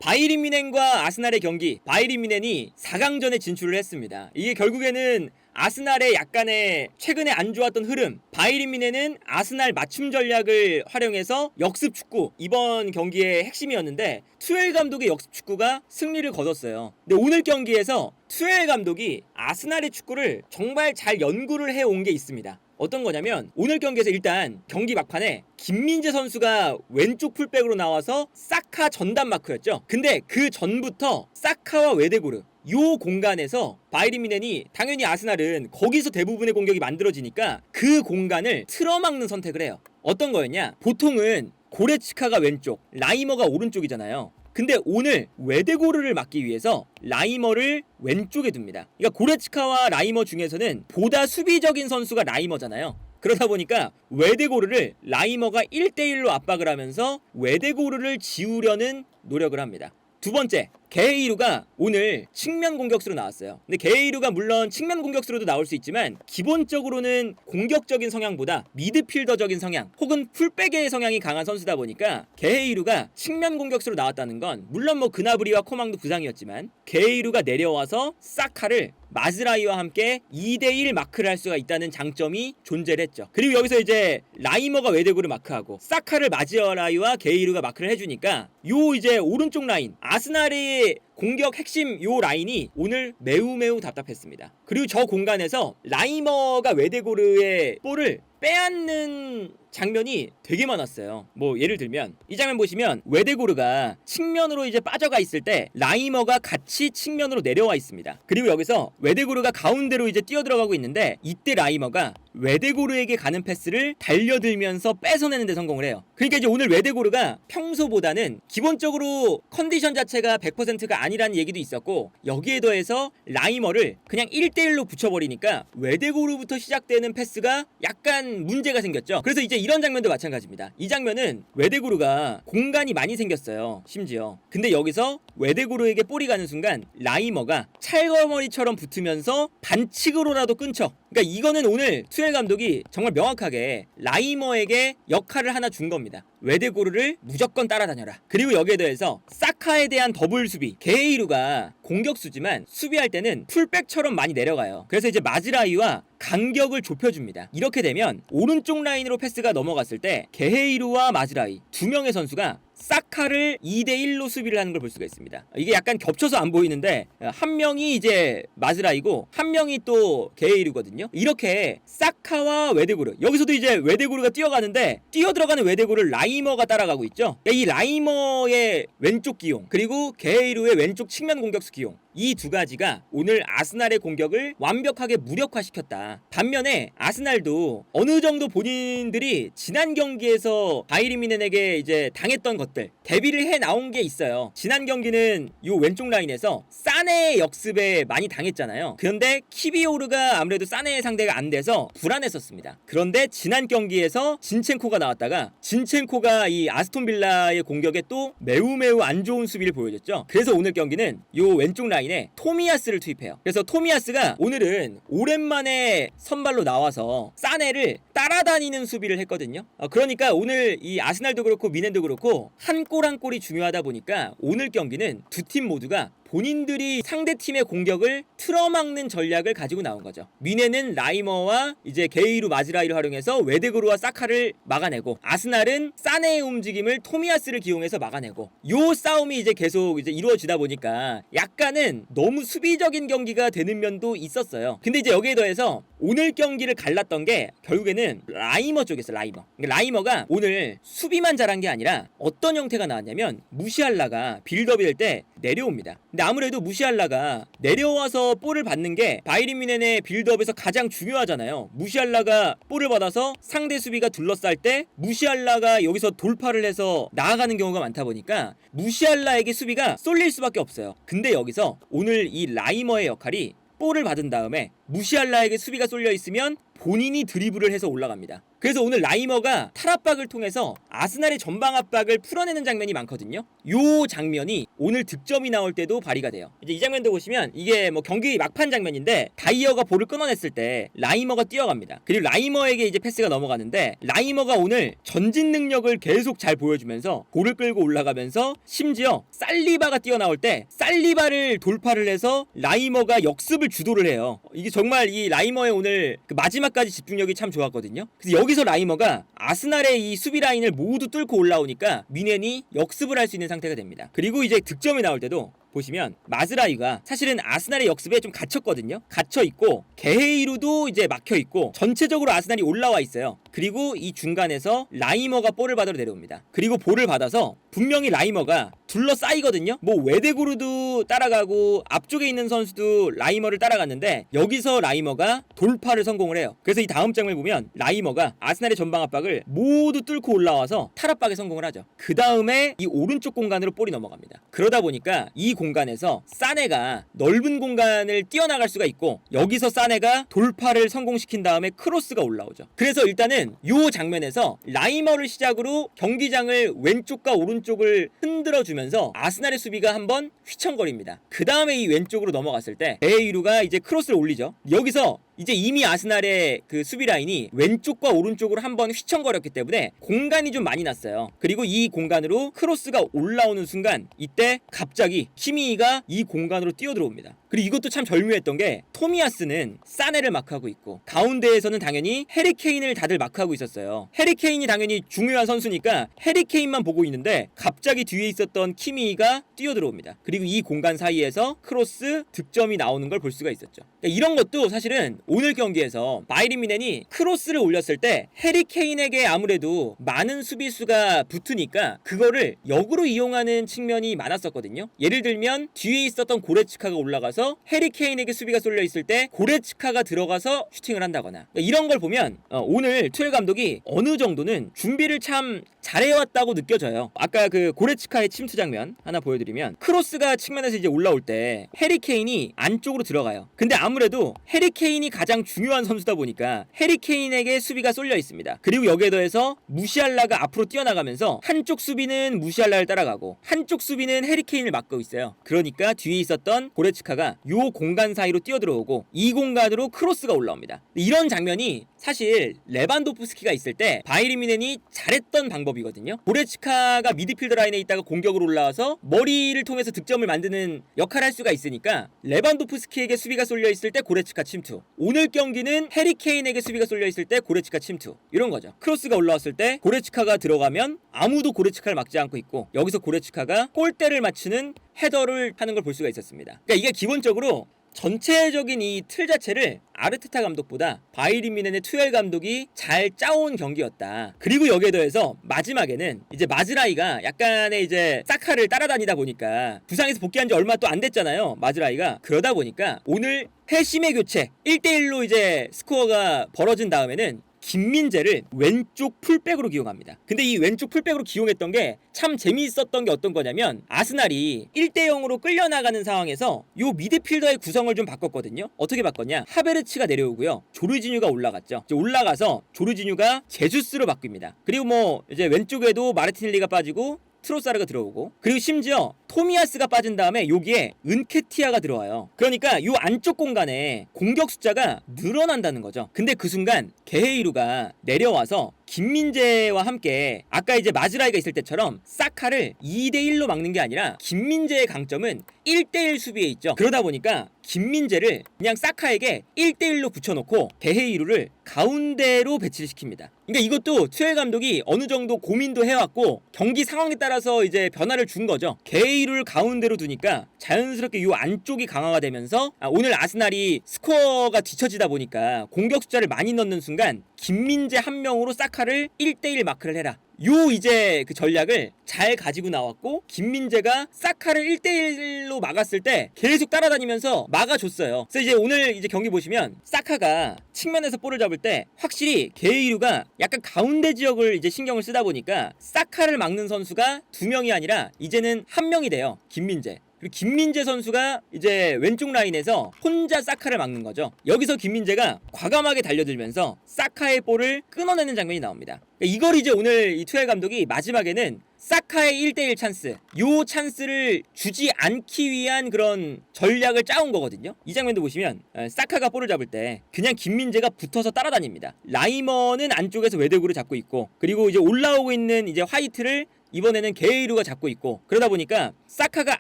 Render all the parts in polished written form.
바이에른 뮌헨과 아스날의 경기, 바이에른 뮌헨이 4강전에 진출을 했습니다. 이게 결국에는 아스날의 약간의 최근에 안 좋았던 흐름, 바이에른 뮌헨은 아스날 맞춤 전략을 활용해서 역습 축구, 이번 경기의 핵심이었는데 투엘 감독의 역습 축구가 승리를 거뒀어요. 근데 오늘 경기에서 투엘 감독이 아스날의 축구를 정말 잘 연구를 해온 게 있습니다. 어떤 거냐면 오늘 경기에서 일단 경기 막판에 김민재 선수가 왼쪽 풀백으로 나와서 사카 전담 마크였죠. 근데 그 전부터 사카와 웨데고르 요 공간에서 바이에른 뮌헨이 당연히 아스날은 거기서 대부분의 공격이 만들어지니까 그 공간을 틀어막는 선택을 해요. 어떤 거였냐? 보통은 고레츠카가 왼쪽, 라이머가 오른쪽이잖아요. 근데 오늘 웨데고르를 막기 위해서 라이머를 왼쪽에 둡니다. 그러니까 고레츠카와 라이머 중에서는 보다 수비적인 선수가 라이머잖아요. 그러다 보니까 웨데고르를 라이머가 1대1로 압박을 하면서 웨데고르를 지우려는 노력을 합니다. 두 번째, 게이루가 오늘 측면 공격수로 나왔어요. 근데 게이루가 물론 측면 공격수로도 나올 수 있지만 기본적으로는 공격적인 성향보다 미드필더적인 성향 혹은 풀백의 성향이 강한 선수다 보니까 게이루가 측면 공격수로 나왔다는 건 물론 뭐 그나브리와 코망도 부상이었지만 게이루가 내려와서 사카를 마즈라이와 함께 2대1 마크를 할 수가 있다는 장점이 존재를 했죠. 그리고 여기서 이제 라이머가 웨데고를 마크하고 사카를 마즈라이와 게이루가 마크를 해주니까 요 이제 오른쪽 라인 아스날의 공격 핵심 요 라인이 오늘 매우 답답했습니다. 그리고 저 공간에서 라이머가 웨데고르의 볼을 빼앗는 장면이 되게 많았어요. 뭐 예를 들면 이 장면 보시면 웨데고르가 측면으로 이제 빠져가 있을 때 라이머가 같이 측면으로 내려와 있습니다. 그리고 여기서 웨데고르가 가운데로 이제 뛰어 들어가고 있는데 이때 라이머가 웨데고르에게 가는 패스를 달려들면서 뺏어내는 데 성공을 해요. 그러니까 이제 오늘 웨데고르가 평소보다는 기본적으로 컨디션 자체가 100%가 아니라는 얘기도 있었고 여기에 더해서 라이머를 그냥 1대1로 붙여버리니까 웨데고르부터 시작되는 패스가 약간 문제가 생겼죠. 그래서 이제 이런 장면도 마찬가지입니다. 이 장면은 웨데고르가 공간이 많이 생겼어요. 심지어. 근데 여기서 웨데고르에게 볼이 가는 순간 라이머가 찰거머리처럼 붙으면서 반칙으로라도 끊죠. 그러니까 이거는 오늘 투엘 감독이 정말 명확하게 라이머에게 역할을 하나 준 겁니다. 웨데고르를 무조건 따라다녀라. 그리고 여기에 대해서 사카에 대한 더블 수비. 게이루가 공격수지만 수비할 때는 풀백처럼 많이 내려가요. 그래서 이제 마즈라이와 간격을 좁혀줍니다. 이렇게 되면 오른쪽 라인으로 패스가 넘어갔을 때 게헤이루와 마즈라이 두 명의 선수가 사카를 2대1로 수비를 하는 걸 볼 수가 있습니다. 이게 약간 겹쳐서 안 보이는데 한 명이 이제 마즈라이고 한 명이 또 게이루거든요. 이렇게 사카와 웨데고르 여기서도 이제 웨데고르가 뛰어가는데 뛰어 들어가는 웨데고르를 라이머가 따라가고 있죠. 이 라이머의 왼쪽 기용 그리고 게이루의 왼쪽 측면 공격수 기용 이 두 가지가 오늘 아스날의 공격을 완벽하게 무력화시켰다. 반면에 아스날도 어느 정도 본인들이 지난 경기에서 바이에른 뮌헨에게 이제 당했던 것들 대비를 해 나온 게 있어요. 지난 경기는 요 왼쪽 라인에서 사네의 역습에 많이 당했잖아요. 그런데 키비오르가 아무래도 사네의 상대가 안 돼서 불안했었습니다. 그런데 지난 경기에서 진첸코가 나왔다가 진첸코가 이 아스톤 빌라의 공격에 또 매우 안 좋은 수비를 보여줬죠. 그래서 오늘 경기는 요 왼쪽 라인에 토미야스를 투입해요. 그래서 토미야스가 오늘은 오랜만에 선발로 나와서 사네를 따라다니는 수비를 했거든요. 그러니까 오늘 이 아스날도 그렇고 뮌헨도 그렇고 한 골 한 골이 중요하다 보니까 오늘 경기는 두 팀 모두가 본인들이 상대팀의 공격을 틀어막는 전략을 가지고 나온 거죠. 뮌헨은 라이머와 이제 게이루 마즈라이를 활용해서 웨데고르와 사카를 막아내고 아스날은 사네의 움직임을 토미야스를 기용해서 막아내고 요 싸움이 이제 계속 이제 이루어지다 보니까 약간은 너무 수비적인 경기가 되는 면도 있었어요. 근데 이제 여기에 더해서 오늘 경기를 갈랐던 게 결국에는 라이머 쪽이었어요. 라이머. 그러니까 라이머가 오늘 수비만 잘한 게 아니라 어떤 형태가 나왔냐면 무시알라가 빌드업이 될 때 내려옵니다. 근데 아무래도 무시알라가 내려와서 볼을 받는 게 바이에른 뮌헨의 빌드업에서 가장 중요하잖아요. 무시알라가 볼을 받아서 상대 수비가 둘러쌀 때 무시알라가 여기서 돌파를 해서 나아가는 경우가 많다 보니까 무시알라에게 수비가 쏠릴 수밖에 없어요. 근데 여기서 오늘 이 라이머의 역할이 볼을 받은 다음에 무시알라에게 수비가 쏠려 있으면 본인이 드리블을 해서 올라갑니다. 그래서 오늘 라이머가 탈압박을 통해서 아스날의 전방 압박을 풀어내는 장면이 많거든요. 요 장면이 오늘 득점이 나올 때도 발휘가 돼요. 이제 이 장면도 보시면 이게 뭐 경기 막판 장면인데 다이어가 볼을 끊어냈을 때 라이머가 뛰어갑니다. 그리고 라이머에게 이제 패스가 넘어가는데 라이머가 오늘 전진 능력을 계속 잘 보여주면서 볼을 끌고 올라가면서 심지어 살리바가 뛰어나올 때 살리바를 돌파를 해서 라이머가 역습을 주도를 해요. 이게 정말 이 라이머의 오늘 그 마지막까지 집중력이 참 좋았거든요. 그래서 여기서 라이머가 아스날의 이 수비 라인을 모두 뚫고 올라오니까 미넨이 역습을 할 수 있는 상태가 됩니다. 그리고 이제 득점이 나올 때도 보시면 마즈라이가 사실은 아스날의 역습에 좀 갇혔거든요. 갇혀있고 게헤이루도 이제 막혀있고 전체적으로 아스날이 올라와 있어요. 그리고 이 중간에서 라이머가 볼을 받으러 내려옵니다. 그리고 볼을 받아서 분명히 라이머가 둘러싸이거든요. 뭐 웨데구르도 따라가고 앞쪽에 있는 선수도 라이머를 따라갔는데 여기서 라이머가 돌파를 성공을 해요. 그래서 이 다음 장면을 보면 라이머가 아스날의 전방 압박을 모두 뚫고 올라와서 탈압박에 성공을 하죠. 그 다음에 이 오른쪽 공간으로 볼이 넘어갑니다. 그러다 보니까 이 공간에서 사네가 넓은 공간을 뛰어나갈 수가 있고 여기서 사네가 돌파를 성공시킨 다음에 크로스가 올라오죠. 그래서 일단은 이 장면에서 라이머를 시작으로 경기장을 왼쪽과 오른쪽을 흔들어주면서 아스날의 수비가 한번 휘청거립니다. 그 다음에 이 왼쪽으로 넘어갔을 때 베이루가 이제 크로스를 올리죠. 여기서 이제 이미 아스날의 그 수비 라인이 왼쪽과 오른쪽으로 한번 휘청거렸기 때문에 공간이 좀 많이 났어요. 그리고 이 공간으로 크로스가 올라오는 순간 이때 갑자기 키미히가 이 공간으로 뛰어들어옵니다. 그리고 이것도 참 절묘했던 게 토미야스는 사네를 마크하고 있고 가운데에서는 당연히 해리케인을 다들 마크하고 있었어요. 해리케인이 당연히 중요한 선수니까 해리케인만 보고 있는데 갑자기 뒤에 있었던 키미히가 뛰어들어옵니다. 그리고 이 공간 사이에서 크로스 득점이 나오는 걸 볼 수가 있었죠. 그러니까 이런 것도 사실은 오늘 경기에서 바이에른 뮌헨이 크로스를 올렸을 때 해리케인에게 아무래도 많은 수비수가 붙으니까 그거를 역으로 이용하는 측면이 많았었거든요. 예를 들면 뒤에 있었던 고레츠카가 올라가서 해리케인에게 수비가 쏠려 있을 때 고레츠카가 들어가서 슈팅을 한다거나 그러니까 이런 걸 보면 오늘 투엘 감독이 어느 정도는 준비를 참 잘해왔다고 느껴져요. 아까 그 고레츠카의 침투 장면 하나 보여드리면 크로스가 측면에서 이제 올라올 때 해리케인이 안쪽으로 들어가요. 근데 아무래도 해리케인이 가장 중요한 선수다 보니까 해리케인에게 수비가 쏠려 있습니다. 그리고 여기에 더해서 무시알라가 앞으로 뛰어나가면서 한쪽 수비는 무시알라를 따라가고 한쪽 수비는 해리케인을 막고 있어요. 그러니까 뒤에 있었던 고레츠카가 요 공간 사이로 뛰어들어오고 이 공간으로 크로스가 올라옵니다. 이런 장면이 사실 레반도프스키가 있을 때 바이에른 뮌헨이 잘했던 방법이거든요. 고레츠카가 미드필더 라인에 있다가 공격으로 올라와서 머리를 통해서 득점을 만드는 역할을 할 수가 있으니까 레반도프스키에게 수비가 쏠려 있을 때 고레츠카 침투, 오늘 경기는 해리케인에게 수비가 쏠려 있을 때 고레츠카 침투, 이런 거죠. 크로스가 올라왔을 때 고레츠카가 들어가면 아무도 고레츠카를 막지 않고 있고 여기서 고레츠카가 골대를 맞추는 헤더를 하는 걸 볼 수가 있었습니다. 그러니까 이게 기본적으로 전체적인 이 틀 자체를 아르테타 감독보다 바이에른 뮌헨의 투엘 감독이 잘 짜온 경기였다. 그리고 여기에 더해서 마지막에는 이제 마즈라이가 약간의 이제 사카를 따라다니다 보니까 부상에서 복귀한 지 얼마 또 안 됐잖아요. 마즈라이가. 그러다 보니까 오늘 회심의 교체 1대1로 이제 스코어가 벌어진 다음에는 김민재를 왼쪽 풀백으로 기용합니다. 근데 이 왼쪽 풀백으로 기용했던 게 참 재미있었던 게 어떤 거냐면 아스날이 1대0으로 끌려나가는 상황에서 요 미드필더의 구성을 좀 바꿨거든요. 어떻게 바꿨냐? 하베르츠가 내려오고요. 조르지뉴가 올라갔죠. 이제 올라가서 조르지뉴가 제주스로 바뀝니다. 그리고 뭐 이제 왼쪽에도 마르티넬리가 빠지고 트로사르가 들어오고 그리고 심지어 토미야스가 빠진 다음에 여기에 은케티아가 들어와요. 그러니까 요 안쪽 공간에 공격 숫자가 늘어난다는 거죠. 근데 그 순간 게헤이루가 내려와서 김민재와 함께 아까 이제 마즈라이가 있을 때처럼 사카를 2대1로 막는 게 아니라 김민재의 강점은 1대1 수비에 있죠. 그러다 보니까 김민재를 그냥 사카에게 1대1로 붙여놓고 게헤이루를 가운데로 배치를 시킵니다. 그러니까 이것도 투엘 감독이 어느 정도 고민도 해왔고 경기 상황에 따라서 이제 변화를 준 거죠. 게헤이루를 가운데로 두니까 자연스럽게 요 안쪽이 강화가 되면서 오늘 아스날이 스코어가 뒤처지다 보니까 공격 숫자를 많이 넣는 순간 김민재 한 명으로 사카를 1대1 마크를 해라. 요 이제 그 전략을 잘 가지고 나왔고 김민재가 사카를 1대1로 막았을 때 계속 따라다니면서 막아줬어요. 그래서 이제 오늘 이제 경기 보시면 사카가 측면에서 볼을 잡을 때 확실히 게이루가 약간 가운데 지역을 이제 신경을 쓰다 보니까 사카를 막는 선수가 2명이 아니라 이제는 1명이 돼요. 김민재. 그리고 김민재 선수가 이제 왼쪽 라인에서 혼자 사카를 막는 거죠. 여기서 김민재가 과감하게 달려들면서 사카의 볼을 끊어내는 장면이 나옵니다. 그러니까 이걸 이제 오늘 이 투엘 감독이 마지막에는 사카의 1대1 찬스, 요 찬스를 주지 않기 위한 그런 전략을 짜온 거거든요. 이 장면도 보시면 사카가 볼을 잡을 때 그냥 김민재가 붙어서 따라다닙니다. 라이먼은 안쪽에서 외대구를 잡고 있고, 그리고 이제 올라오고 있는 이제 화이트를 이번에는 게이루가 잡고 있고, 그러다 보니까 사카가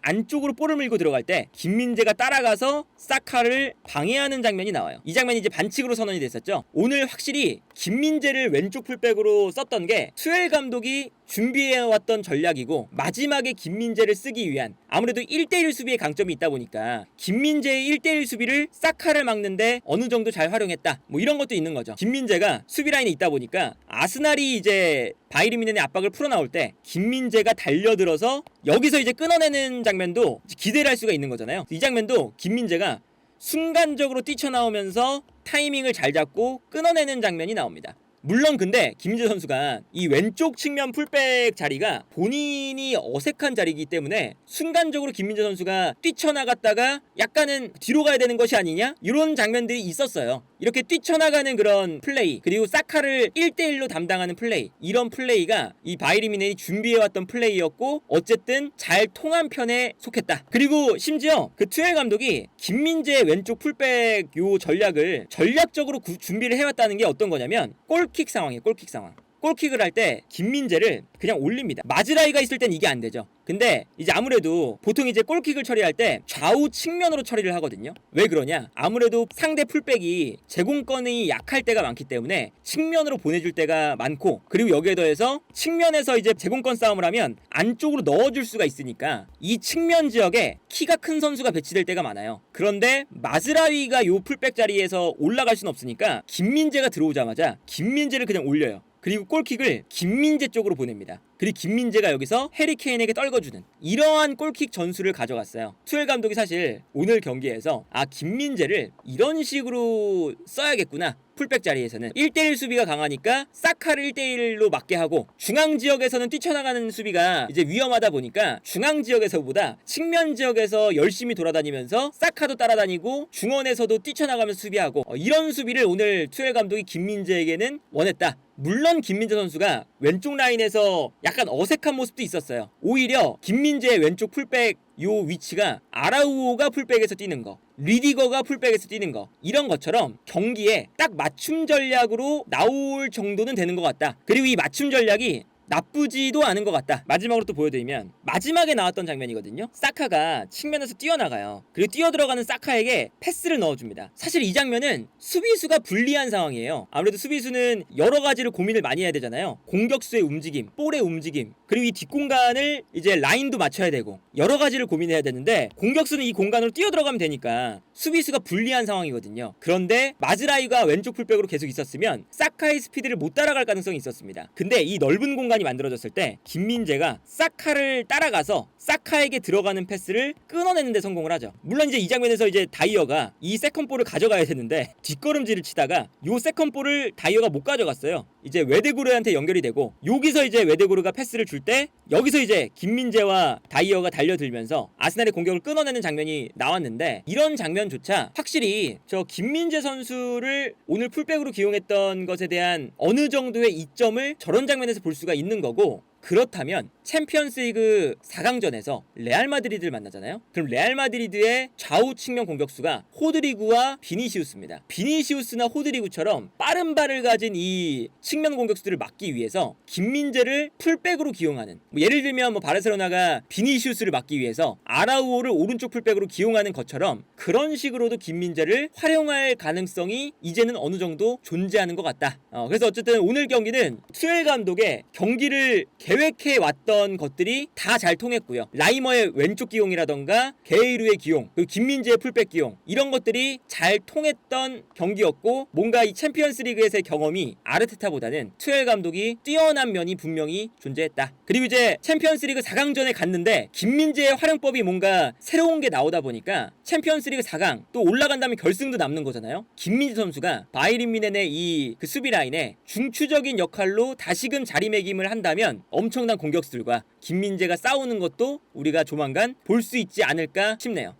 안쪽으로 볼을 밀고 들어갈 때 김민재가 따라가서 사카를 방해하는 장면이 나와요. 이 장면이 이제 반칙으로 선언이 됐었죠. 오늘 확실히 김민재를 왼쪽 풀백으로 썼던 게 투엘 감독이 준비해왔던 전략이고, 마지막에 김민재를 쓰기 위한, 아무래도 1대1 수비의 강점이 있다 보니까 김민재의 1대1 수비를 사카를 막는데 어느 정도 잘 활용했다, 뭐 이런 것도 있는 거죠. 김민재가 수비 라인에 있다 보니까 아스날이 이제 바이에른 뮌헨의 압박을 풀어나올 때 김민재가 달려들어서 여기서 이제 끊어내는 장면도 기대를 할 수가 있는 거잖아요. 이 장면도 김민재가 순간적으로 뛰쳐나오면서 타이밍을 잘 잡고 끊어내는 장면이 나옵니다. 물론 근데 김민재 선수가 이 왼쪽 측면 풀백 자리가 본인이 어색한 자리이기 때문에 순간적으로 김민재 선수가 뛰쳐나갔다가 약간은 뒤로 가야 되는 것이 아니냐, 이런 장면들이 있었어요. 이렇게 뛰쳐나가는 그런 플레이, 그리고 사카를 1대1로 담당하는 플레이, 이런 플레이가 이 바이에른 뮌헨이 준비해왔던 플레이였고 어쨌든 잘 통한 편에 속했다. 그리고 심지어 그 투엘 감독이 김민재 왼쪽 풀백 요 전략을 전략적으로 준비를 해왔다는 게 어떤 거냐면 골킥 상황이에요. 골킥 상황. 골킥을 할 때 김민재를 그냥 올립니다. 마즈라이가 있을 땐 이게 안 되죠. 근데 이제 아무래도 보통 이제 골킥을 처리할 때 좌우 측면으로 처리를 하거든요. 왜 그러냐? 아무래도 상대 풀백이 제공권이 약할 때가 많기 때문에 측면으로 보내줄 때가 많고, 그리고 여기에 더해서 측면에서 이제 제공권 싸움을 하면 안쪽으로 넣어줄 수가 있으니까 이 측면 지역에 키가 큰 선수가 배치될 때가 많아요. 그런데 마즈라위가 요 풀백 자리에서 올라갈 수는 없으니까 김민재가 들어오자마자 김민재를 그냥 올려요. 그리고 골킥을 김민재 쪽으로 보냅니다. 그리고 김민재가 여기서 해리 케인에게 떨궈주는 이러한 골킥 전술을 가져갔어요. 투엘 감독이 사실 오늘 경기에서 김민재를 이런 식으로 써야겠구나, 풀백 자리에서는 1대1 수비가 강하니까 사카를 1대1로 맞게 하고, 중앙 지역에서는 뛰쳐나가는 수비가 이제 위험하다 보니까 중앙 지역에서보다 측면 지역에서 열심히 돌아다니면서 사카도 따라다니고 중원에서도 뛰쳐나가면서 수비하고, 이런 수비를 오늘 투엘 감독이 김민재에게는 원했다. 물론 김민재 선수가 왼쪽 라인에서 약간 어색한 모습도 있었어요. 오히려 김민재의 왼쪽 풀백 요 위치가 아라우오가 풀백에서 뛰는 거, 리디거가 풀백에서 뛰는 거, 이런 것처럼 경기에 딱 맞춤 전략으로 나올 정도는 되는 것 같다. 그리고 이 맞춤 전략이 나쁘지도 않은 것 같다. 마지막으로 또 보여드리면 마지막에 나왔던 장면이거든요. 사카가 측면에서 뛰어나가요. 그리고 뛰어들어가는 사카에게 패스를 넣어줍니다. 사실 이 장면은 수비수가 불리한 상황이에요. 아무래도 수비수는 여러 가지를 고민을 많이 해야 되잖아요. 공격수의 움직임, 볼의 움직임, 그리고 이 뒷공간을 이제 라인도 맞춰야 되고 여러 가지를 고민해야 되는데, 공격수는 이 공간으로 뛰어들어가면 되니까 수비수가 불리한 상황이거든요. 그런데 마즈라이가 왼쪽 풀백으로 계속 있었으면 사카의 스피드를 못 따라갈 가능성이 있었습니다. 근데 이 넓은 공간이 만들어졌을 때 김민재가 사카를 따라가서 사카에게 들어가는 패스를 끊어내는 데 성공을 하죠. 물론 이제 이 장면에서 이제 다이어가 이 세컨볼을 가져가야 되는데 뒷걸음질을 치다가 요 세컨볼을 다이어가 못 가져갔어요. 이제 외대구르한테 연결이 되고, 여기서 이제 외대구르가 패스를 줄 때 여기서 이제 김민재와 다이어가 달려들면서 아스날의 공격을 끊어내는 장면이 나왔는데, 이런 장면조차 확실히 저 김민재 선수를 오늘 풀백으로 기용했던 것에 대한 어느 정도의 이점을 저런 장면에서 볼 수가 있는 거고, 그렇다면 챔피언스리그 4강전에서 레알 마드리드를 만나잖아요. 그럼 레알 마드리드의 좌우 측면 공격수가 호드리구와 비니시우스입니다. 비니시우스나 호드리구처럼 빠른 발을 가진 이 측면 공격수들을 막기 위해서 김민재를 풀백으로 기용하는, 예를 들면 바르셀로나가 비니시우스를 막기 위해서 아라우오를 오른쪽 풀백으로 기용하는 것처럼 그런 식으로도 김민재를 활용할 가능성이 이제는 어느 정도 존재하는 것 같다. 그래서 어쨌든 오늘 경기는 투엘 감독의 경기를 계획해 왔던 것들이 다 잘 통했고요. 라이머의 왼쪽 기용이라던가 게이루의 기용, 그리고 김민재의 풀백 기용, 이런 것들이 잘 통했던 경기였고, 뭔가 이 챔피언스리그에서의 경험이 아르테타보다는 투엘 감독이 뛰어난 면이 분명히 존재했다. 그리고 이제 챔피언스리그 4강전에 갔는데 김민재의 활용법이 뭔가 새로운 게 나오다 보니까 챔피언스리그 4강 또 올라간 다음에 결승도 남는 거잖아요. 김민재 선수가 바이에른 뮌헨의 이 수비 라인에 중추적인 역할로 다시금 자리매김을 한다면 엄청난 공격수들과 김민재가 싸우는 것도 우리가 조만간 볼 수 있지 않을까 싶네요.